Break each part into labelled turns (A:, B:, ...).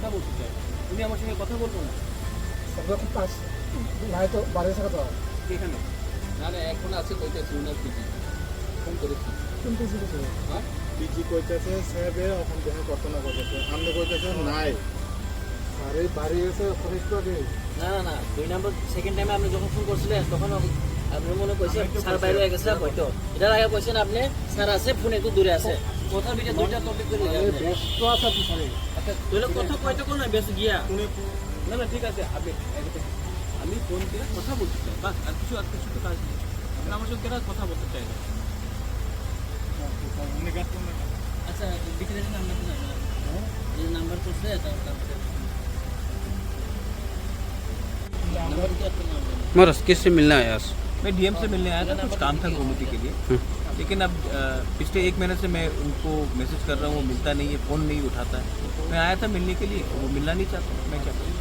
A: কথা বলতে চাই, উনি আমার সঙ্গে কথা বলবো না
B: যখন পাস নাই তো বাড়ি থাকা তো
A: এখানে।
C: না না এখন আছে কইতেছি উনার পিজি ফোন করেছি
B: কিন্তু কিছু
C: হ্যাঁ
D: পিজি কইতেছে সাহেবে এখন দেখা করতে না করতেছে আপনি কইতেছেন নাই আরে বাড়ি এসে ফরিস্ট আগে
A: না না না 2 নম্বর সেকেন্ড টাইমে আপনি যখন ফোন করছিলেন তখন আপনি মনে কইছেন স্যার বাইরে হয়ে গেছে হয়তো, এটার আগে কইছেন আপনি স্যার আছে ফোন একটু দূরে আছে, কথার ভিতরে দুইটা টপিক করে
D: ব্যস্ত আছে আপনি স্যার
A: আচ্ছা তাহলে কথা কয়টা কোন বেশ গিয়া না না ঠিক আছে, আমি ফোন দিয়ে কথা বলতে চাই, বাস আর কিছু তো কাজ নেই, আপনি আমার সঙ্গে কথা বলতে চাই না। আচ্ছা বিক্রেতার নাম্বার তো জানা এই নাম্বার করছে তারপরে नंबर क्या आपका नाम है?
E: मोरस किससे मिलना है आज?
A: मैं डीएम से मिलने आया था, कुछ काम था गोमती के लिए, लेकिन अब पिछले 1 महीने से मैं उनको मैसेज कर रहा हूँ, वो मिलता नहीं है, फ़ोन नहीं उठाता है। मैं आया था मिलने के लिए, वो मिलना नहीं चाहता, मैं क्या करूँ?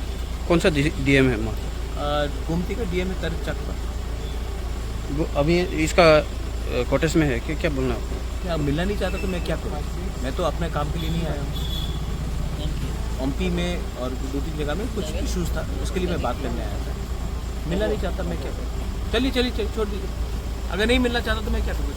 E: कौन सा डीएम है मोरस?
A: गोमती का डीएम है तरक चक पर।
E: अभी इसका कोटेस में है क्या बोलना आपको?
A: क्या मिलना नहीं चाहता तो मैं क्या करूँ? मैं तो अपने काम के लिए नहीं आया हूँ। एमपी में और 2-3 जगह में कुछ इश्यूज था, उसके लिए मैं बात करने आया था। मिलना नहीं चाहता मैं क्या करूँ? चलिए छोड़ दीजिए, अगर नहीं मिलना चाहता तो मैं क्या करूँ?